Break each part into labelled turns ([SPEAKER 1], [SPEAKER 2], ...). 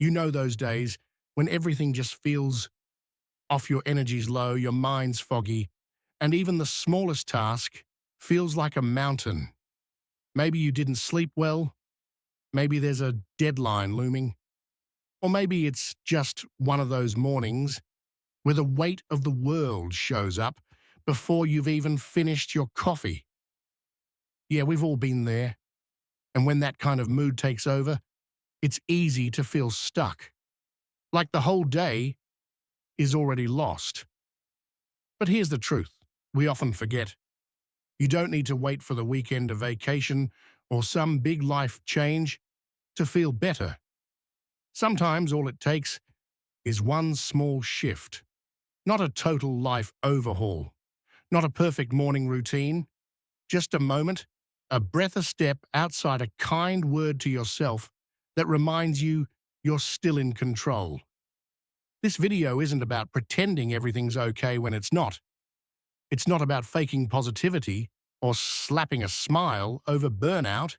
[SPEAKER 1] You know those days when everything just feels off, your energy's low, your mind's foggy, and even the smallest task feels like a mountain. Maybe you didn't sleep well, maybe there's a deadline looming, or maybe it's just one of those mornings where the weight of the world shows up before you've even finished your coffee. Yeah, we've all been there. And when that kind of mood takes over, it's easy to feel stuck, like the whole day is already lost. But here's the truth we often forget. You don't need to wait for the weekend, a vacation, or some big life change to feel better. Sometimes all it takes is one small shift, not a total life overhaul, not a perfect morning routine, just a moment, a breath a step outside, a kind word to yourself that reminds you you're still in control. This video isn't about pretending everything's okay when it's not. It's not about faking positivity or slapping a smile over burnout.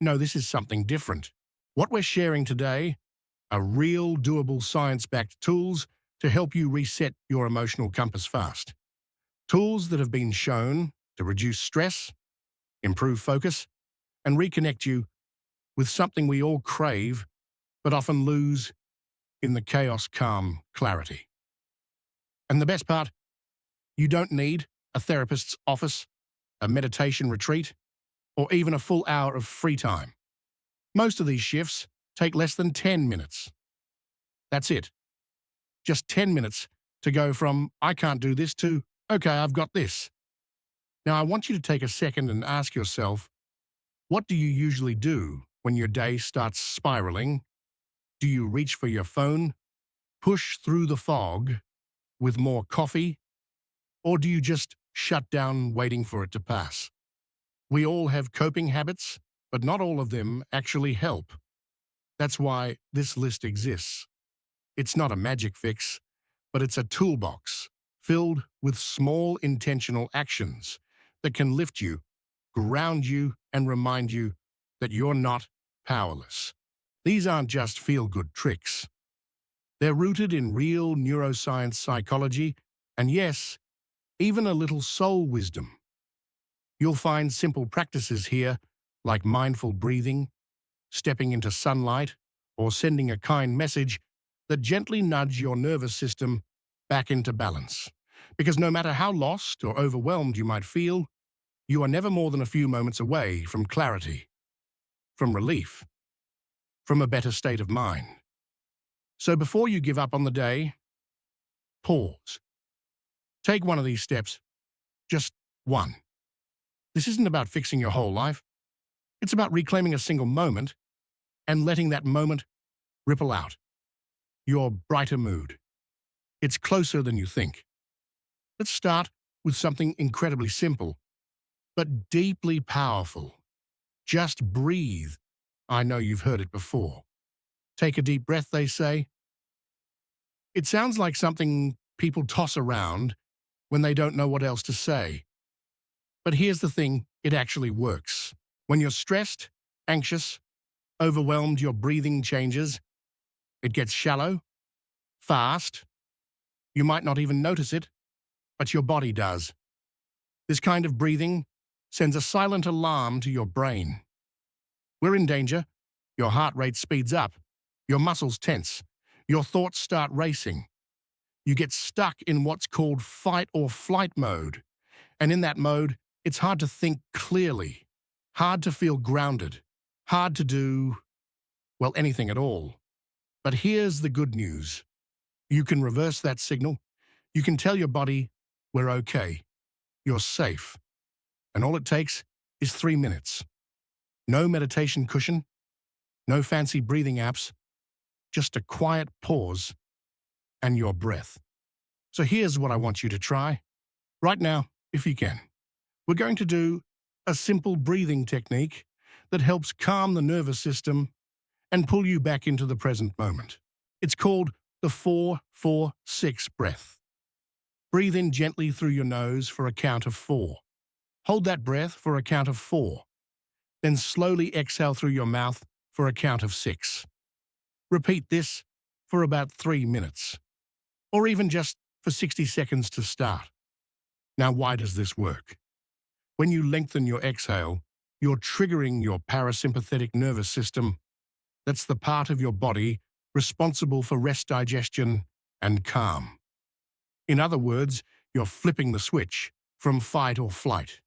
[SPEAKER 1] No, this is something different. What we're sharing today are real, doable, science-backed tools to help you reset your emotional compass fast. Tools that have been shown to reduce stress, improve focus, and reconnect you with something we all crave but often lose in the chaos, calm, clarity. And the best part, you don't need a therapist's office, a meditation retreat, or even a full hour of free time. Most of these shifts take less than 10 minutes. That's it. Just 10 minutes to go from, I can't do this, to, okay, I've got this. Now, I want you to take a second and ask yourself, what do you usually do when your day starts spiraling? Do you reach for your phone, push through the fog with more coffee, or do you just shut down waiting for it to pass? We all have coping habits, but not all of them actually help. That's why this list exists. It's not a magic fix, but it's a toolbox filled with small intentional actions that can lift you, ground you, and remind you that you're not powerless. These aren't just feel-good tricks. They're rooted in real neuroscience, psychology, and yes, even a little soul wisdom. You'll find simple practices here like mindful breathing, stepping into sunlight, or sending a kind message that gently nudge your nervous system back into balance. Because no matter how lost or overwhelmed you might feel, you are never more than a few moments away from clarity, from relief, from a better state of mind. So before you give up on the day, pause. Take one of these steps, just one. This isn't about fixing your whole life. It's about reclaiming a single moment and letting that moment ripple out. Your brighter mood. It's closer than you think. Let's start with something incredibly simple, but deeply powerful. Just breathe. I know you've heard it before. Take a deep breath, they say. It sounds like something people toss around when they don't know what else to say. But here's the thing, it actually works. When you're stressed, anxious, overwhelmed, your breathing changes. It gets shallow, fast. You might not even notice it, but your body does. This kind of breathing sends a silent alarm to your brain. We're in danger. Your heart rate speeds up. Your muscles tense. Your thoughts start racing. You get stuck in what's called fight or flight mode. And in that mode, it's hard to think clearly, hard to feel grounded, hard to do, well, anything at all. But here's the good news. You can reverse that signal. You can tell your body, we're okay. You're safe. And all it takes is 3 minutes. No meditation cushion, no fancy breathing apps, just a quiet pause and your breath. So here's what I want you to try. Right now, if you can. We're going to do a simple breathing technique that helps calm the nervous system and pull you back into the present moment. It's called the 4-4-6 breath. Breathe in gently through your nose for a count of 4. Hold that breath for a count of 4. Then slowly exhale through your mouth for a count of 6. Repeat this for about 3 minutes, or even just for 60 seconds to start. Now, why does this work? When you lengthen your exhale, you're triggering your parasympathetic nervous system. That's the part of your body responsible for rest, digestion, and calm. In other words, you're flipping the switch from fight or flight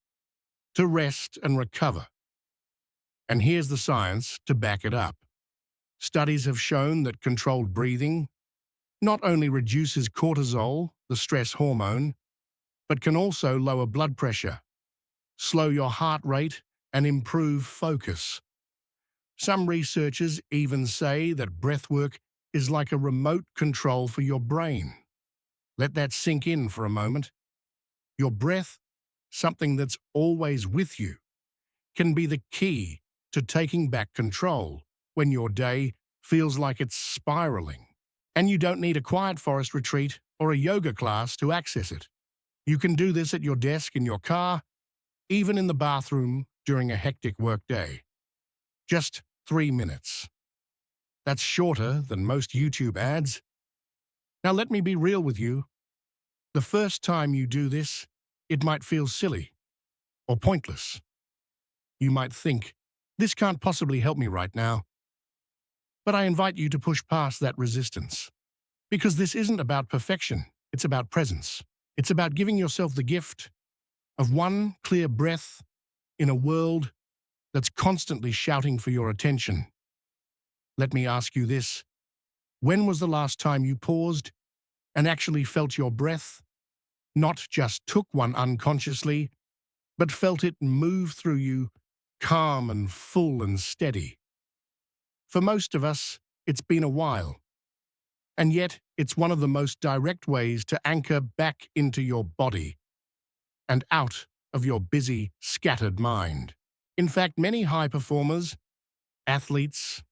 [SPEAKER 1] to rest and recover. And here's the science to back it up. Studies have shown that controlled breathing not only reduces cortisol, the stress hormone, but can also lower blood pressure, slow your heart rate, and improve focus. Some researchers even say that breathwork is like a remote control for your brain. Let that sink in for a moment. Your breath, something that's always with you, can be the key to taking back control when your day feels like it's spiraling. And you don't need a quiet forest retreat or a yoga class to access it. You can do this at your desk, in your car, even in the bathroom during a hectic workday. Just 3 minutes. That's shorter than most YouTube ads. Now let me be real with you. The first time you do this, it might feel silly or pointless. You might think, this can't possibly help me right now. But I invite you to push past that resistance. Because this isn't about perfection, it's about presence. It's about giving yourself the gift of one clear breath in a world that's constantly shouting for your attention. Let me ask you this. When was the last time you paused and actually felt your breath? Not just took one unconsciously, but felt it move through you, calm and full and steady. For most of us, it's been a while. And yet, it's one of the most direct ways to anchor back into your body and out of your busy, scattered mind. In fact, many high performers, athletes,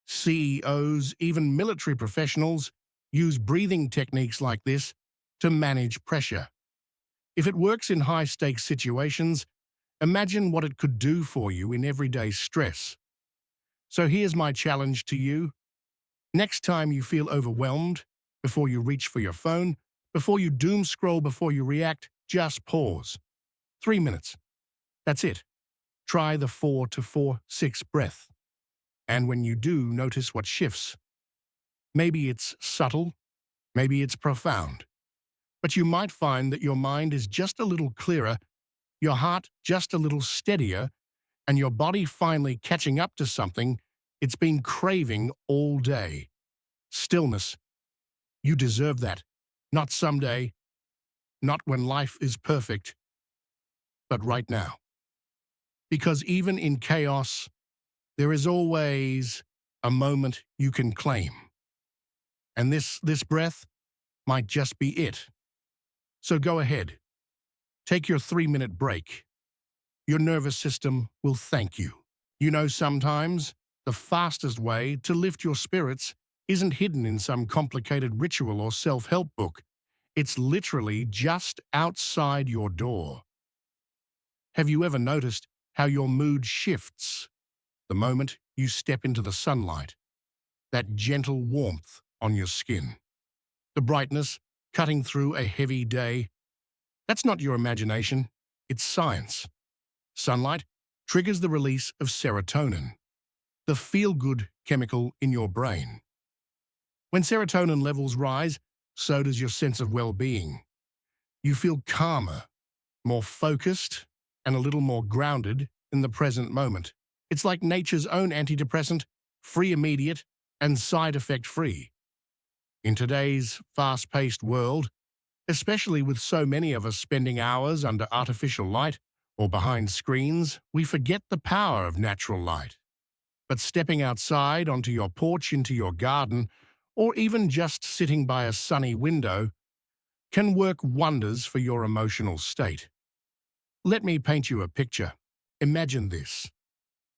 [SPEAKER 1] CEOs, even military professionals use breathing techniques like this to manage pressure. If it works in high-stakes situations, imagine what it could do for you in everyday stress. So here's my challenge to you. Next time you feel overwhelmed, before you reach for your phone, before you doom scroll, before you react, just pause. 3 minutes. That's it. Try the 4 to 4-6 breath. And when you do, notice what shifts. Maybe it's subtle, maybe it's profound. But you might find that your mind is just a little clearer, your heart just a little steadier, and your body finally catching up to something it's been craving all day. Stillness. You deserve that. Not someday, not when life is perfect, but right now. Because even in chaos, there is always a moment you can claim. And this breath might just be it. So go ahead. Take your 3-minute break. Your nervous system will thank you. You know, sometimes the fastest way to lift your spirits isn't hidden in some complicated ritual or self-help book. It's literally just outside your door. Have you ever noticed how your mood shifts the moment you step into the sunlight? That gentle warmth on your skin, the brightness cutting through a heavy day. That's not your imagination, it's science. Sunlight triggers the release of serotonin, the feel-good chemical in your brain. When serotonin levels rise, so does your sense of well-being. You feel calmer, more focused, and a little more grounded in the present moment. It's like nature's own antidepressant, free, immediate, and side effect free. In today's fast-paced world, especially with so many of us spending hours under artificial light or behind screens, we forget the power of natural light. But stepping outside onto your porch, into your garden, or even just sitting by a sunny window can work wonders for your emotional state. Let me paint you a picture. Imagine this.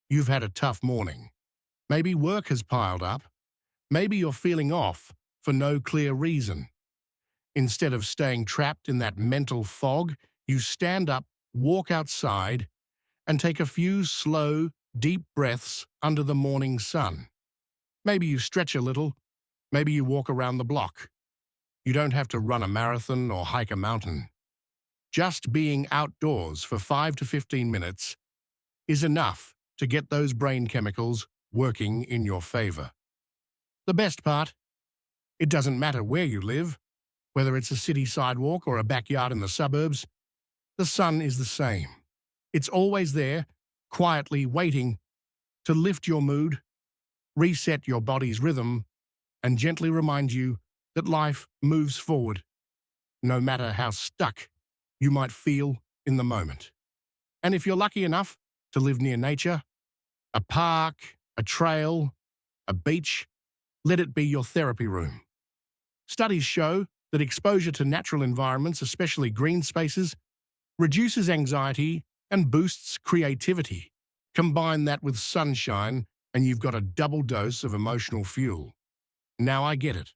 [SPEAKER 1] You've had a tough morning. Maybe work has piled up. Maybe you're feeling off for no clear reason. Instead of staying trapped in that mental fog, you stand up, walk outside, and take a few slow, deep breaths under the morning sun. Maybe you stretch a little, maybe you walk around the block. You don't have to run a marathon or hike a mountain. Just being outdoors for 5 to 15 minutes is enough to get those brain chemicals working in your favor. The best part, it doesn't matter where you live, whether it's a city sidewalk or a backyard in the suburbs, the sun is the same. It's always there, quietly waiting to lift your mood, reset your body's rhythm, and gently remind you that life moves forward, no matter how stuck you might feel in the moment. And if you're lucky enough to live near nature, a park, a trail, a beach, let it be your therapy room. Studies show that exposure to natural environments, especially green spaces, reduces anxiety and boosts creativity. Combine that with sunshine, and you've got a double dose of emotional fuel. Now I get it.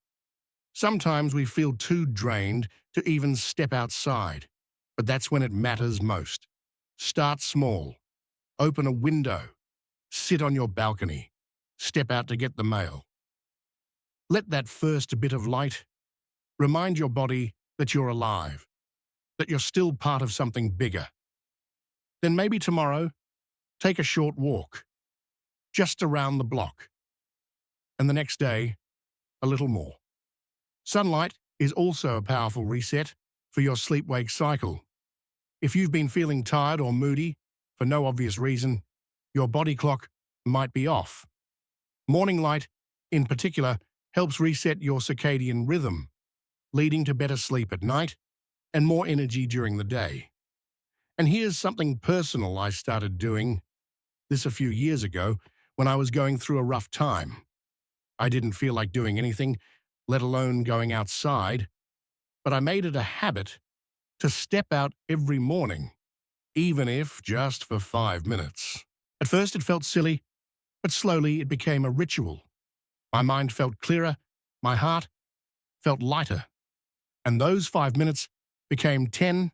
[SPEAKER 1] Sometimes we feel too drained to even step outside, but that's when it matters most. Start small. Open a window. Sit on your balcony. Step out to get the mail. Let that first bit of light remind your body that you're alive, that you're still part of something bigger. Then maybe tomorrow, take a short walk, just around the block. And the next day, a little more. Sunlight is also a powerful reset for your sleep-wake cycle. If you've been feeling tired or moody for no obvious reason, your body clock might be off. Morning light, in particular, helps reset your circadian rhythm, leading to better sleep at night and more energy during the day. And here's something personal I started doing this a few years ago when I was going through a rough time. I didn't feel like doing anything, let alone going outside, but I made it a habit to step out every morning, even if just for 5 minutes. At first it felt silly, but slowly it became a ritual. My mind felt clearer, my heart felt lighter, and those 5 minutes became 10,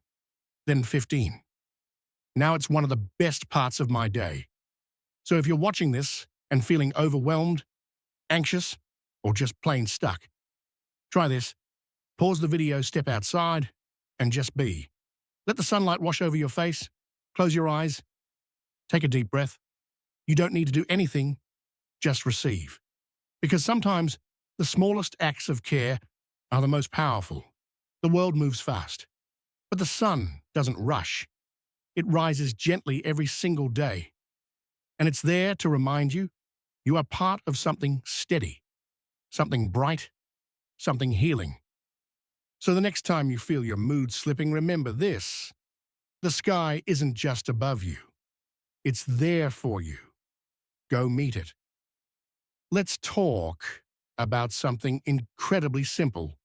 [SPEAKER 1] then 15. Now it's one of the best parts of my day. So if you're watching this and feeling overwhelmed, anxious, or just plain stuck, try this. Pause the video, step outside, and just be. Let the sunlight wash over your face. Close your eyes. Take a deep breath. You don't need to do anything, just receive. Because sometimes the smallest acts of care are the most powerful. The world moves fast, but the sun doesn't rush. It rises gently every single day. And it's there to remind you you are part of something steady, something bright, something healing. So the next time you feel your mood slipping, remember this. The sky isn't just above you. It's there for you. Go meet it. Let's talk about something incredibly simple,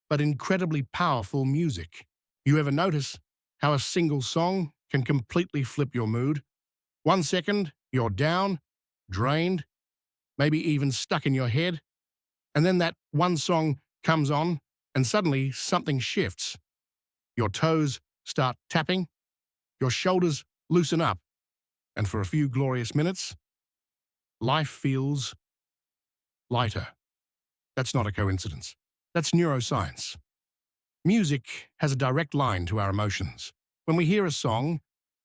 [SPEAKER 1] but incredibly powerful: music. You ever notice how a single song can completely flip your mood? 1 second, you're down, drained, maybe even stuck in your head, and then that one song comes on, and suddenly something shifts. Your toes start tapping, your shoulders loosen up, and for a few glorious minutes, life feels lighter. That's not a coincidence. That's neuroscience. Music has a direct line to our emotions. When we hear a song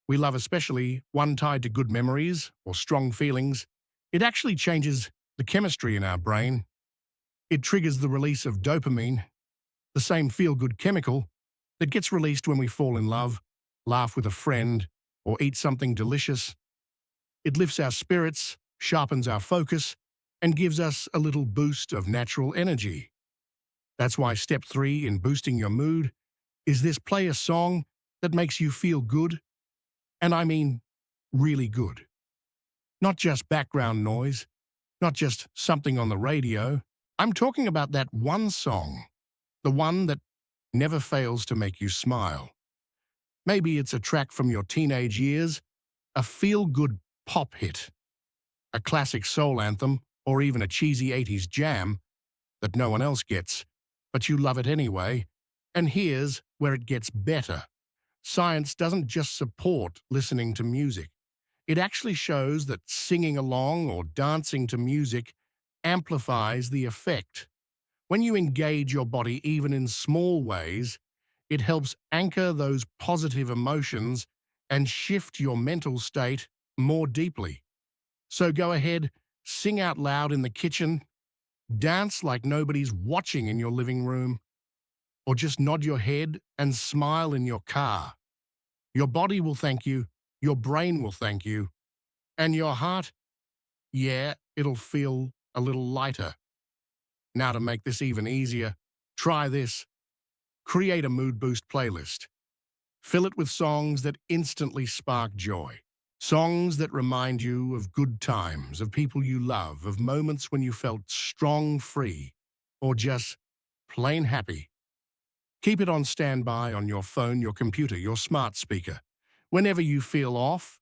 [SPEAKER 1] we love, especially one tied to good memories or strong feelings, it actually changes the chemistry in our brain. It triggers the release of dopamine, the same feel-good chemical that gets released when we fall in love, laugh with a friend, or eat something delicious. It lifts our spirits, sharpens our focus, and gives us a little boost of natural energy. That's why step 3 in boosting your mood is this: play a song that makes you feel good. And I mean really good. Not just background noise, not just something on the radio. I'm talking about that one song, the one that never fails to make you smile. Maybe it's a track from your teenage years, a feel-good pop hit, a classic soul anthem, or even a cheesy 80s jam that no one else gets, but you love it anyway. And here's where it gets better. Science doesn't just support listening to music. It actually shows that singing along or dancing to music amplifies the effect. When you engage your body even in small ways, it helps anchor those positive emotions and shift your mental state more deeply. So go ahead, sing out loud in the kitchen, dance like nobody's watching in your living room, or just nod your head and smile in your car. Your body will thank you, your brain will thank you, and your heart, yeah, it'll feel a little lighter. Now to make this even easier, try this. Create a mood boost playlist. Fill it with songs that instantly spark joy. Songs that remind you of good times, of people you love, of moments when you felt strong, free, or just plain happy. Keep it on standby on your phone, your computer, your smart speaker. Whenever you feel off,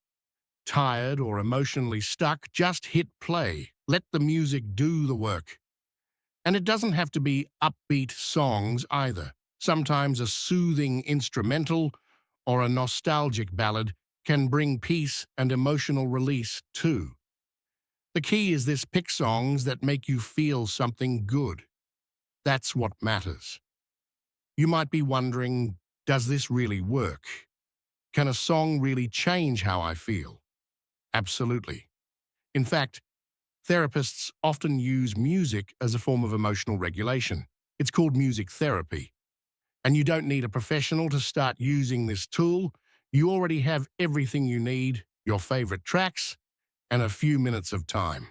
[SPEAKER 1] tired, or emotionally stuck, just hit play. Let the music do the work. And it doesn't have to be upbeat songs either. Sometimes a soothing instrumental or a nostalgic ballad can bring peace and emotional release too. The key is this: pick songs that make you feel something good. That's what matters. You might be wondering, does this really work? Can a song really change how I feel? Absolutely. In fact, therapists often use music as a form of emotional regulation. It's called music therapy. And you don't need a professional to start using this tool. You already have everything you need, your favorite tracks, and a few minutes of time.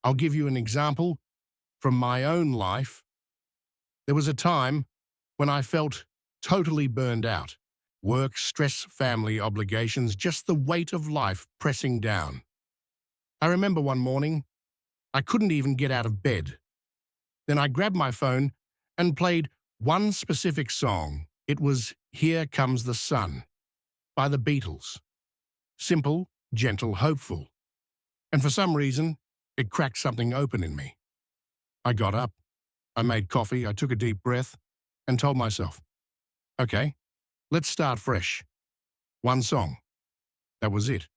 [SPEAKER 1] I'll give you an example from my own life. There was a time when I felt totally burned out. Work, stress, family obligations, just the weight of life pressing down. I remember one morning, I couldn't even get out of bed. Then I grabbed my phone and played one specific song. It was "Here Comes the Sun" by the Beatles. Simple, gentle, hopeful. And for some reason, it cracked something open in me. I got up, I made coffee, I took a deep breath, and told myself, okay, let's start fresh. One song. That was it.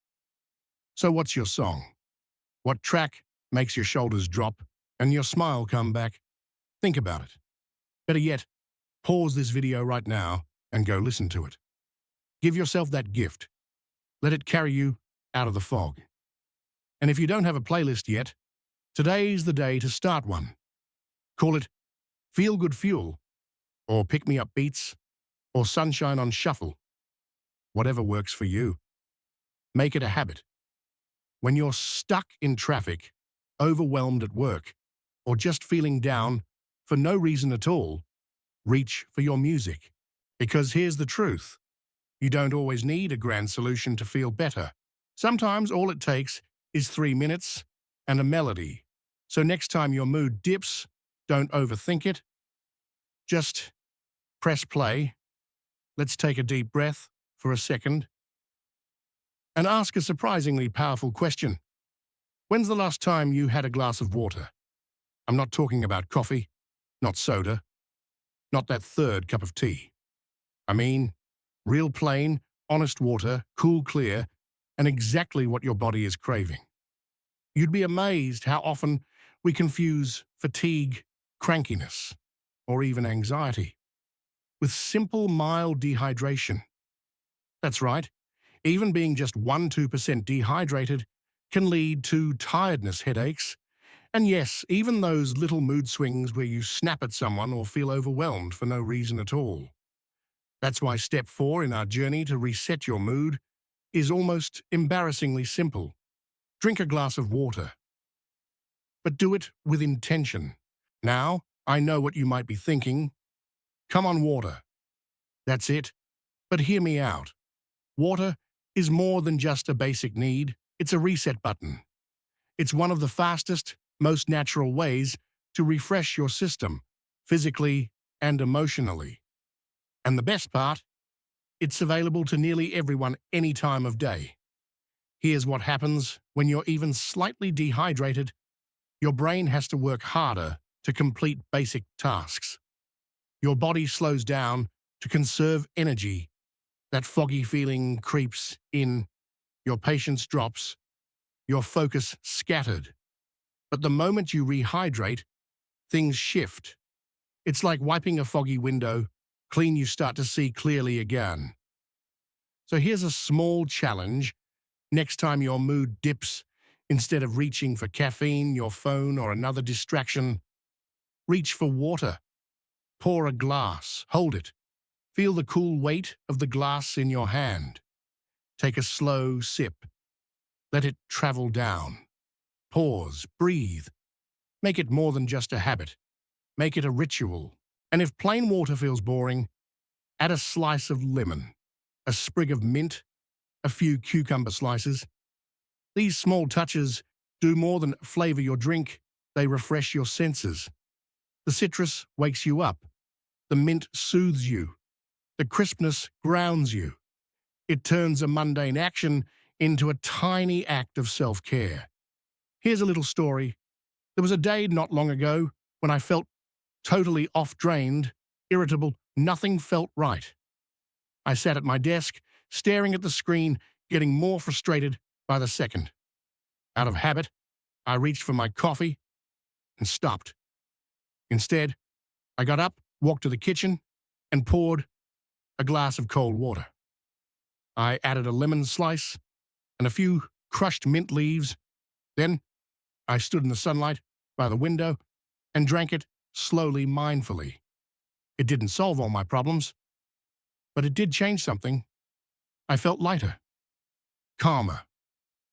[SPEAKER 1] So what's your song? What track makes your shoulders drop and your smile come back? Think about it. Better yet, pause this video right now and go listen to it. Give yourself that gift. Let it carry you out of the fog. And if you don't have a playlist yet, today's the day to start one. Call it Feel Good Fuel, or Pick Me Up Beats, or Sunshine on Shuffle. Whatever works for you. Make it a habit. When you're stuck in traffic, overwhelmed at work, or just feeling down for no reason at all, reach for your music. Because here's the truth. You don't always need a grand solution to feel better. Sometimes all it takes is 3 minutes and a melody. So next time your mood dips, don't overthink it. Just press play. Let's take a deep breath for a second and ask a surprisingly powerful question. When's the last time you had a glass of water? I'm not talking about coffee, not soda, not that third cup of tea. I mean, real plain, honest water, cool, clear, and exactly what your body is craving. You'd be amazed how often we confuse fatigue, crankiness, or even anxiety with simple, mild dehydration. That's right, even being just 1–2% dehydrated can lead to tiredness, headaches, and yes, even those little mood swings where you snap at someone or feel overwhelmed for no reason at all. That's why step 4 in our journey to reset your mood is almost embarrassingly simple. Drink a glass of water. But do it with intention. Now, I know what you might be thinking. Come on, water. That's it. But hear me out. Water is more than just a basic need. It's a reset button. It's one of the fastest, most natural ways to refresh your system, physically and emotionally. And the best part, it's available to nearly everyone any time of day. Here's what happens when you're even slightly dehydrated. Your brain has to work harder to complete basic tasks. Your body slows down to conserve energy. That foggy feeling creeps in. Your patience drops. Your focus scattered. But the moment you rehydrate, things shift. It's like wiping a foggy window, clean you start to see clearly again. So here's a small challenge. Next time your mood dips, instead of reaching for caffeine, your phone, or another distraction, reach for water. Pour a glass, hold it. Feel the cool weight of the glass in your hand. Take a slow sip. Let it travel down. Pause, breathe. Make it more than just a habit. Make it a ritual. And if plain water feels boring, add a slice of lemon, a sprig of mint, a few cucumber slices. These small touches do more than flavor your drink, they refresh your senses. The citrus wakes you up. The mint soothes you. The crispness grounds you. It turns a mundane action into a tiny act of self-care. Here's a little story. There was a day not long ago when I felt totally off-drained, irritable, nothing felt right. I sat at my desk, staring at the screen, getting more frustrated by the second. Out of habit, I reached for my coffee and stopped. Instead, I got up, walked to the kitchen, and poured a glass of cold water. I added a lemon slice and a few crushed mint leaves. Then I stood in the sunlight by the window and drank it slowly, mindfully. It didn't solve all my problems, but it did change something. I felt lighter, calmer,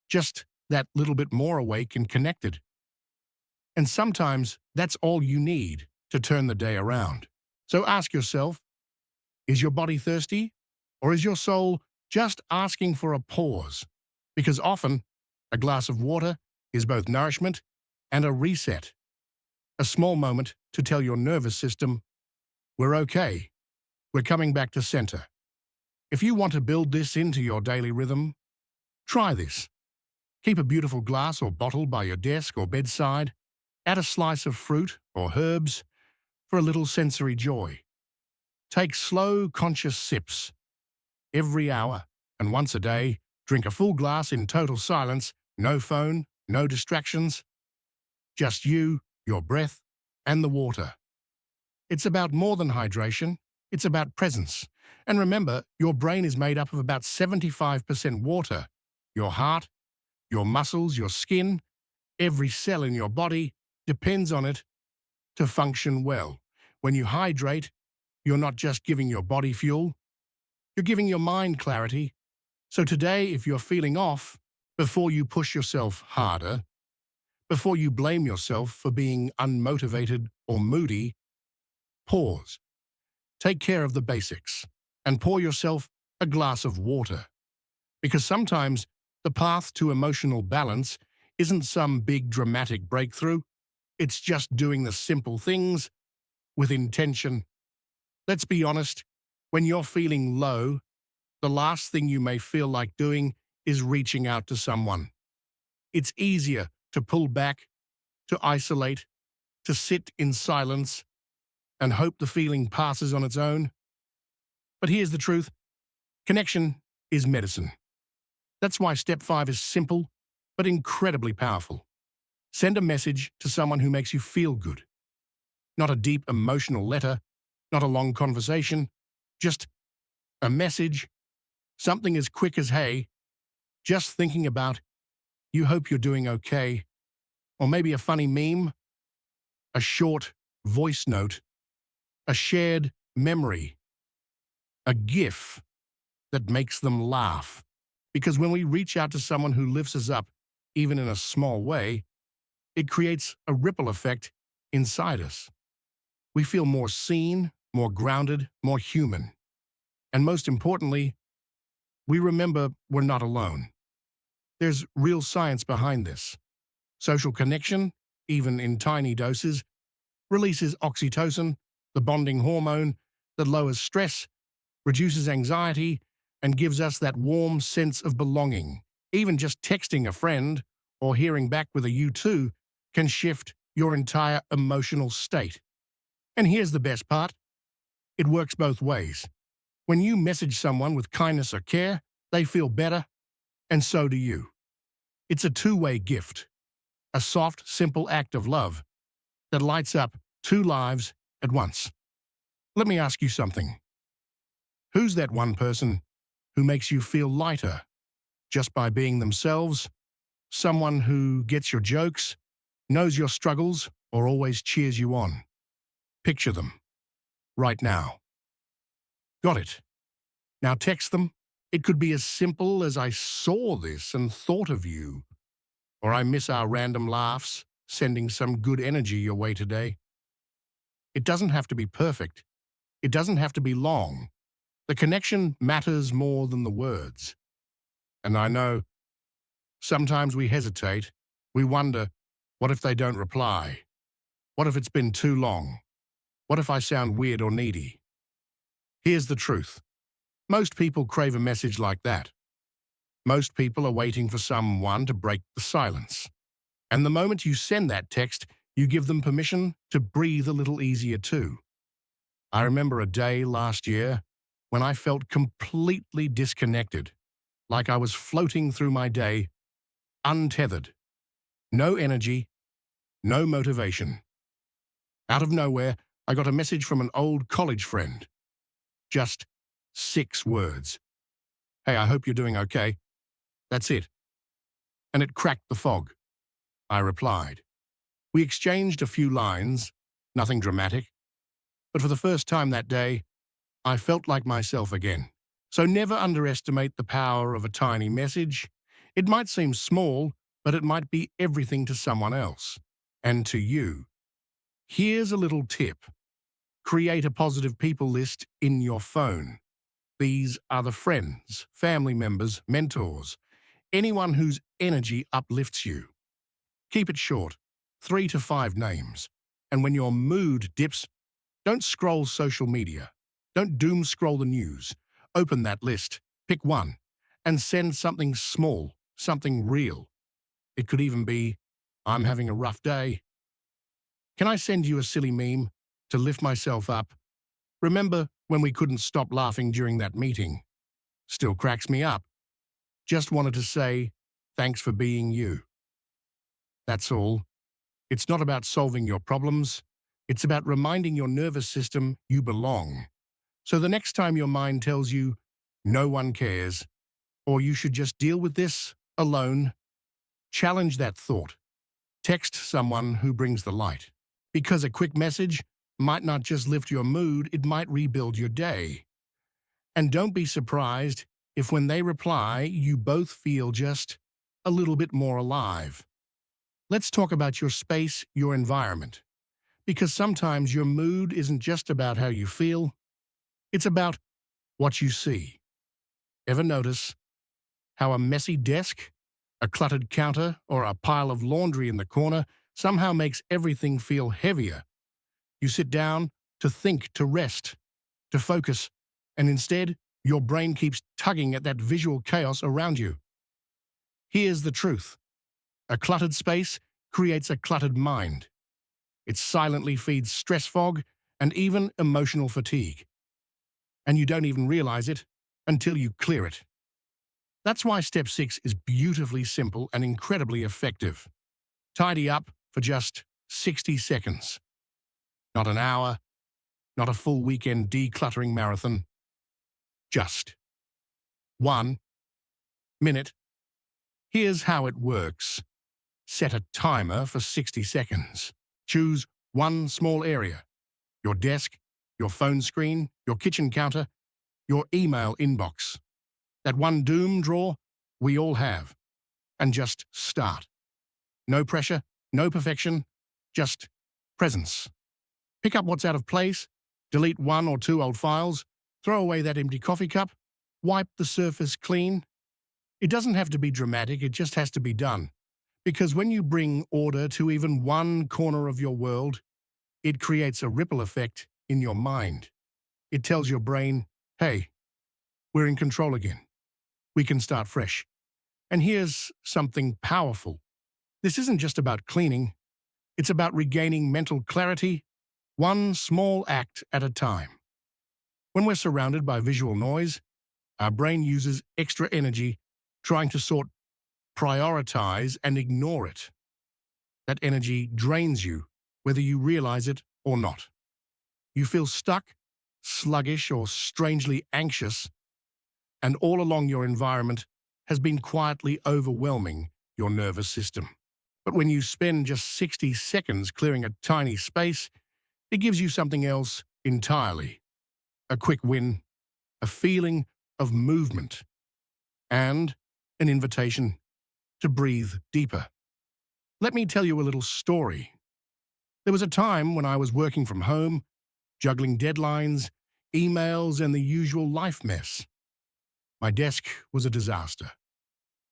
[SPEAKER 1] just that little bit more awake and connected. And sometimes that's all you need to turn the day around. So ask yourself, is your body thirsty, or is your soul just asking for a pause? Because often, a glass of water is both nourishment and a reset. A small moment to tell your nervous system, we're okay. We're coming back to center. If you want to build this into your daily rhythm, try this. Keep a beautiful glass or bottle by your desk or bedside. Add a slice of fruit or herbs for a little sensory joy. Take slow, conscious sips. Every hour and once a day, drink a full glass in total silence, no phone, no distractions. Just you, your breath, and the water. It's about more than hydration, it's about presence. And remember, your brain is made up of about 75% water. Your heart, your muscles, your skin, every cell in your body depends on it to function well. When you hydrate, you're not just giving your body fuel, you're giving your mind clarity. So today, if you're feeling off, before you push yourself harder, before you blame yourself for being unmotivated or moody, pause. Take care of the basics and pour yourself a glass of water. Because sometimes the path to emotional balance isn't some big dramatic breakthrough. It's just doing the simple things with intention. Let's be honest, when you're feeling low, the last thing you may feel like doing is reaching out to someone. It's easier to pull back, to isolate, to sit in silence, and hope the feeling passes on its own. But here's the truth. Connection is medicine. That's why step 5 is simple, but incredibly powerful. Send a message to someone who makes you feel good. Not a deep emotional letter, not a long conversation, just a message, something as quick as, hey, just thinking about, you hope you're doing okay, or maybe a funny meme, a short voice note, a shared memory, a GIF that makes them laugh. Because when we reach out to someone who lifts us up, even in a small way, it creates a ripple effect inside us. We feel more seen, more grounded, more human. And most importantly, we remember we're not alone. There's real science behind this. Social connection, even in tiny doses, releases oxytocin, the bonding hormone that lowers stress, reduces anxiety, and gives us that warm sense of belonging. Even just texting a friend or hearing back with a "you too" can shift your entire emotional state. And here's the best part. It works both ways. When you message someone with kindness or care, they feel better, and so do you. It's a two-way gift. A soft, simple act of love that lights up two lives at once. Let me ask you something. Who's that one person who makes you feel lighter just by being themselves? Someone who gets your jokes, knows your struggles, or always cheers you on. Picture them right now. Got it. Now text them. It could be as simple as "I saw this and thought of you," or "I miss our random laughs," sending some good energy your way today. It doesn't have to be perfect. It doesn't have to be long. The connection matters more than the words. And I know sometimes we hesitate. We wonder, what if they don't reply? What if it's been too long? What if I sound weird or needy? Here's the truth. Most people crave a message like that. Most people are waiting for someone to break the silence. And the moment you send that text, you give them permission to breathe a little easier too. I remember a day last year when I felt completely disconnected, like I was floating through my day, untethered. No energy, no motivation. Out of nowhere, I got a message from an old college friend. Just 6 words. "Hey, I hope you're doing okay." That's it. And it cracked the fog. I replied. We exchanged a few lines, nothing dramatic. But for the first time that day, I felt like myself again. So never underestimate the power of a tiny message. It might seem small, but it might be everything to someone else. And to you. Here's a little tip. Create a positive people list in your phone. These are the friends, family members, mentors, anyone whose energy uplifts you. Keep it short, 3 to 5 names. And when your mood dips, don't scroll social media. Don't doom scroll the news. Open that list, pick one, and send something small, something real. It could even be, "I'm having a rough day. Can I send you a silly meme to lift myself up? Remember when we couldn't stop laughing during that meeting? Still cracks me up. Just wanted to say, thanks for being you." That's all. It's not about solving your problems. It's about reminding your nervous system you belong. So the next time your mind tells you no one cares, or you should just deal with this alone, challenge that thought. Text someone who brings the light. Because a quick message might not just lift your mood, it might rebuild your day. And don't be surprised if when they reply, you both feel just a little bit more alive. Let's talk about your space, your environment. Because sometimes your mood isn't just about how you feel, it's about what you see. Ever notice how a messy desk, a cluttered counter, or a pile of laundry in the corner somehow makes everything feel heavier? You sit down to think, to rest, to focus, and instead, your brain keeps tugging at that visual chaos around you. Here's the truth. A cluttered space creates a cluttered mind. It silently feeds stress fog and even emotional fatigue. And you don't even realize it until you clear it. That's why step 6 is beautifully simple and incredibly effective. Tidy up for just 60 seconds. Not an hour, not a full weekend decluttering marathon. Just 1 minute. Here's how it works. Set a timer for 60 seconds. Choose one small area. Your desk, your phone screen, your kitchen counter, your email inbox. That one doom drawer we all have. And just start. No pressure, no perfection, just presence. Pick up what's out of place, delete 1 or 2 old files, throw away that empty coffee cup, wipe the surface clean. It doesn't have to be dramatic, it just has to be done. Because when you bring order to even one corner of your world, it creates a ripple effect in your mind. It tells your brain, hey, we're in control again. We can start fresh. And here's something powerful. This isn't just about cleaning. It's about regaining mental clarity, one small act at a time. When we're surrounded by visual noise, our brain uses extra energy trying to sort, prioritize, and ignore it. That energy drains you, whether you realize it or not. You feel stuck, sluggish, or strangely anxious, and all along your environment has been quietly overwhelming your nervous system. But when you spend just 60 seconds clearing a tiny space, it gives you something else entirely. A quick win, a feeling of movement, and an invitation to breathe deeper. Let me tell you a little story. There was a time when I was working from home, juggling deadlines, emails, and the usual life mess. My desk was a disaster.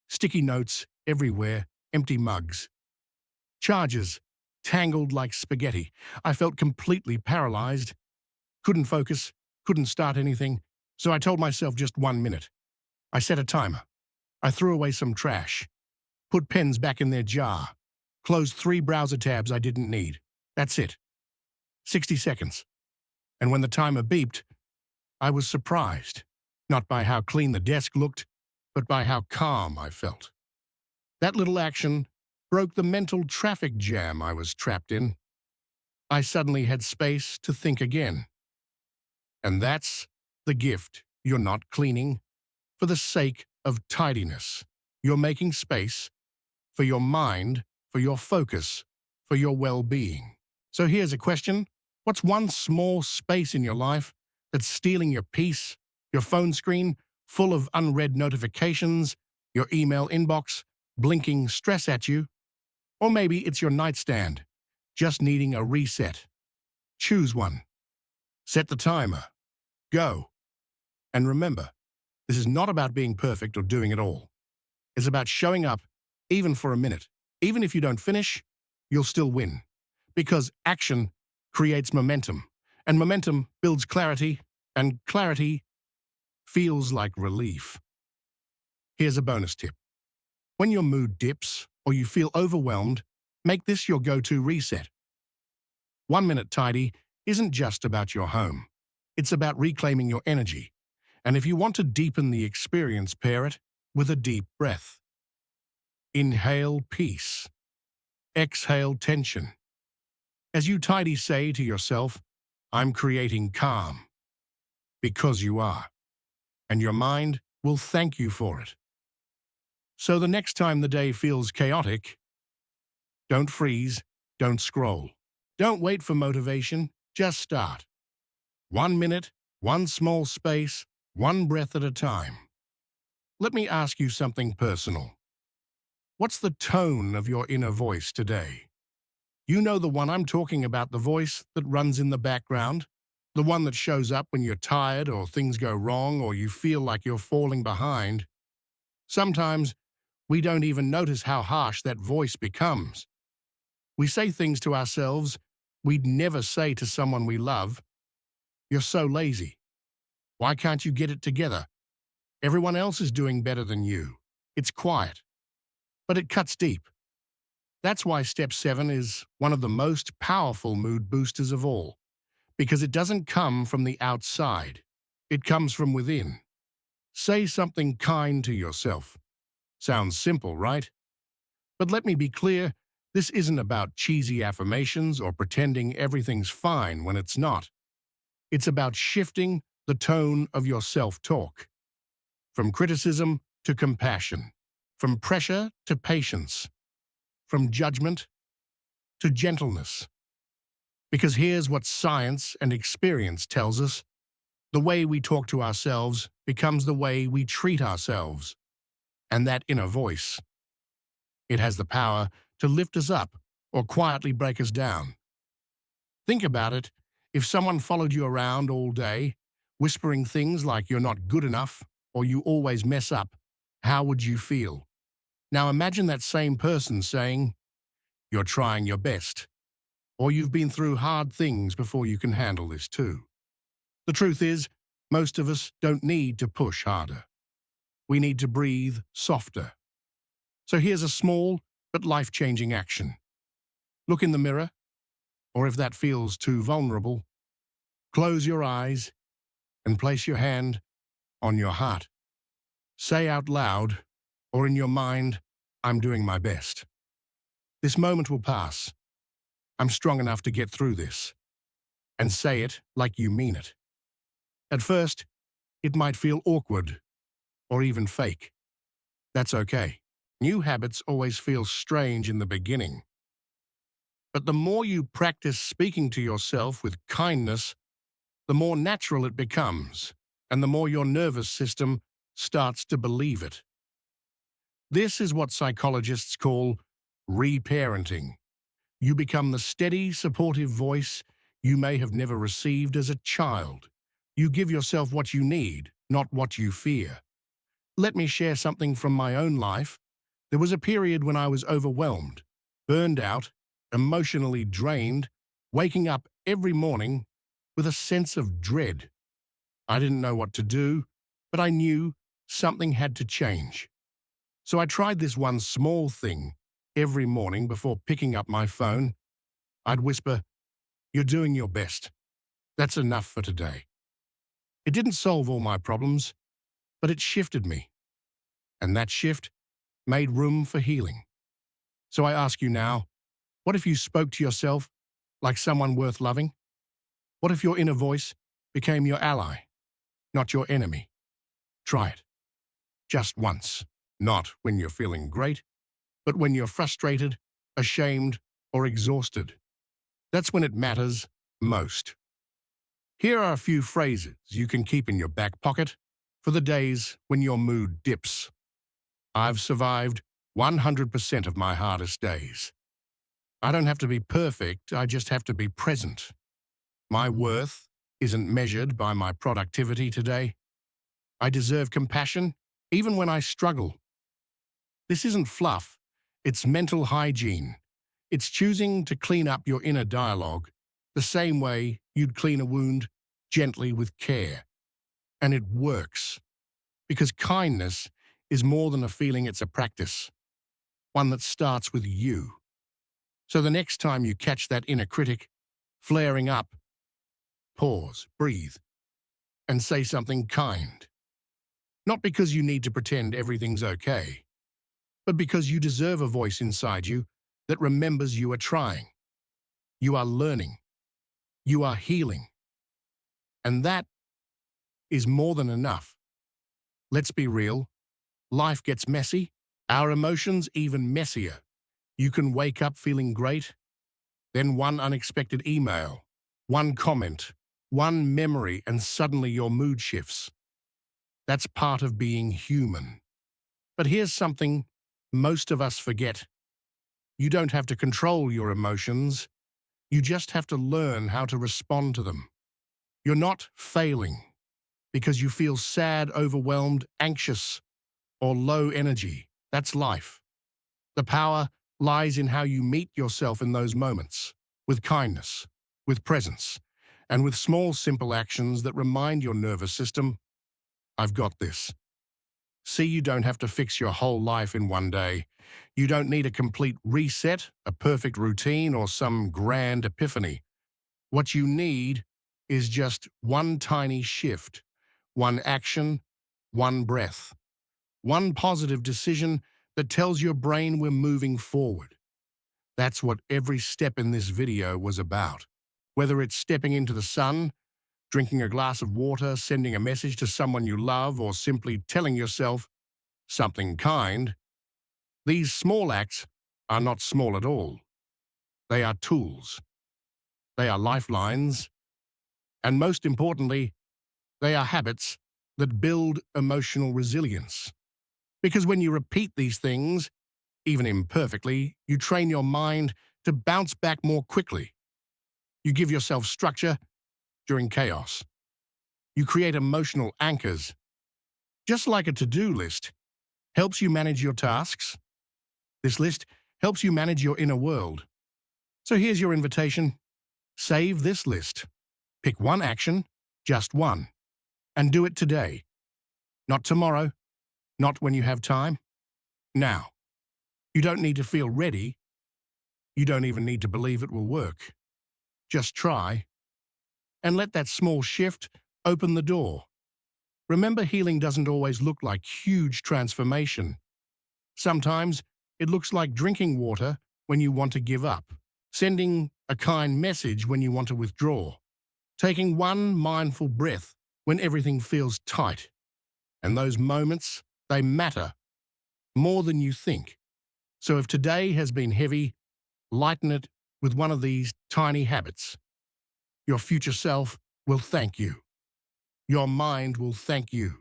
[SPEAKER 1] Sticky notes everywhere, empty mugs. Charges tangled like spaghetti. I felt completely paralyzed. Couldn't focus, couldn't start anything, so I told myself just 1 minute. I set a timer. I threw away some trash, put pens back in their jar, closed 3 browser tabs I didn't need. That's it. 60 seconds. And when the timer beeped, I was surprised, not by how clean the desk looked, but by how calm I felt. That little action broke the mental traffic jam I was trapped in. I suddenly had space to think again. And that's the gift you're not cleaning for the sake of tidiness. You're making space for your mind, for your focus, for your well-being. So here's a question. What's one small space in your life that's stealing your peace, your phone screen full of unread notifications, your email inbox blinking stress at you? Or maybe it's your nightstand, just needing a reset. Choose one. Set the timer. Go. And remember, this is not about being perfect or doing it all. It's about showing up, even for a minute. Even if you don't finish, you'll still win. Because action creates momentum, and momentum builds clarity, and clarity feels like relief. Here's a bonus tip. When your mood dips or you feel overwhelmed, make this your go-to reset. 1 minute tidy isn't just about your home. It's about reclaiming your energy. And if you want to deepen the experience, pair it with a deep breath. Inhale peace. Exhale tension. As you tidy, say to yourself, I'm creating calm. Because you are. And your mind will thank you for it. So the next time the day feels chaotic, don't freeze, don't scroll. Don't wait for motivation, just start. 1 minute, one small space, one breath at a time. Let me ask you something personal. What's the tone of your inner voice today? You know the one I'm talking about, the voice that runs in the background? The one that shows up when you're tired or things go wrong or you feel like you're falling behind. Sometimes we don't even notice how harsh that voice becomes. We say things to ourselves we'd never say to someone we love. You're so lazy. Why can't you get it together? Everyone else is doing better than you. It's quiet, but it cuts deep. That's why Step 7 is one of the most powerful mood boosters of all, because it doesn't come from the outside. It comes from within. Say something kind to yourself. Sounds simple, right? But let me be clear, this isn't about cheesy affirmations or pretending everything's fine when it's not. It's about shifting the tone of your self-talk. From criticism to compassion. From pressure to patience. From judgment to gentleness. Because here's what science and experience tells us. The way we talk to ourselves becomes the way we treat ourselves. And that inner voice, it has the power to lift us up or quietly break us down. Think about it. If someone followed you around all day, whispering things like you're not good enough or you always mess up, how would you feel? Now imagine that same person saying, you're trying your best, or you've been through hard things before you can handle this too. The truth is, most of us don't need to push harder. We need to breathe softer. So here's a small but life-changing action. Look in the mirror, or if that feels too vulnerable, close your eyes and place your hand on your heart. Say out loud, or in your mind, I'm doing my best. This moment will pass. I'm strong enough to get through this. And say it like you mean it. At first, it might feel awkward or even fake. That's okay. New habits always feel strange in the beginning. But the more you practice speaking to yourself with kindness, the more natural it becomes, and the more your nervous system starts to believe it. This is what psychologists call reparenting. You become the steady, supportive voice you may have never received as a child. You give yourself what you need, not what you fear. Let me share something from my own life. There was a period when I was overwhelmed, burned out, emotionally drained, waking up every morning with a sense of dread. I didn't know what to do, but I knew something had to change. So I tried this one small thing. Every morning before picking up my phone, I'd whisper, "You're doing your best. That's enough for today." It didn't solve all my problems, but it shifted me. And that shift made room for healing. So I ask you now, what if you spoke to yourself like someone worth loving? What if your inner voice became your ally, not your enemy? Try it. Just once. Not when you're feeling great, but when you're frustrated, ashamed, or exhausted. That's when it matters most. Here are a few phrases you can keep in your back pocket for the days when your mood dips. I've survived 100% of my hardest days. I don't have to be perfect, I just have to be present. My worth isn't measured by my productivity today. I deserve compassion even when I struggle. This isn't fluff, it's mental hygiene. It's choosing to clean up your inner dialogue the same way you'd clean a wound, gently with care. And it works, because kindness is more than a feeling, it's a practice, one that starts with you. So the next time you catch that inner critic flaring up, pause, breathe, and say something kind. Not because you need to pretend everything's okay, but because you deserve a voice inside you that remembers you are trying, you are learning, you are healing. And that is more than enough. Let's be real. Life gets messy, our emotions even messier. You can wake up feeling great, then one unexpected email, one comment, one memory, and suddenly your mood shifts. That's part of being human. But here's something most of us forget. You don't have to control your emotions. You just have to learn how to respond to them. You're not failing because you feel sad, overwhelmed, anxious, or low energy. That's life. The power lies in how you meet yourself in those moments, with kindness, with presence, and with small, simple actions that remind your nervous system, I've got this. See, you don't have to fix your whole life in one day. You don't need a complete reset, a perfect routine, or some grand epiphany. What you need is just one tiny shift, one action, one breath, one positive decision that tells your brain we're moving forward. That's what every step in this video was about. Whether it's stepping into the sun, drinking a glass of water, sending a message to someone you love, or simply telling yourself something kind, these small acts are not small at all. They are tools. They are lifelines. And most importantly, they are habits that build emotional resilience. Because when you repeat these things, even imperfectly, you train your mind to bounce back more quickly. You give yourself structure during chaos. You create emotional anchors. Just like a to-do list helps you manage your tasks, this list helps you manage your inner world. So here's your invitation. Save this list. Pick one action, just one, and do it today. Not tomorrow, not when you have time. Now. You don't need to feel ready. You don't even need to believe it will work. Just try, and let that small shift open the door. Remember, healing doesn't always look like huge transformation. Sometimes it looks like drinking water when you want to give up, sending a kind message when you want to withdraw, taking one mindful breath when everything feels tight. And those moments, they matter more than you think. So if today has been heavy, lighten it with one of these tiny habits. Your future self will thank you. Your mind will thank you.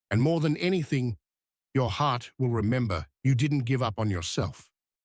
[SPEAKER 1] And more than anything, your heart will remember you didn't give up on yourself.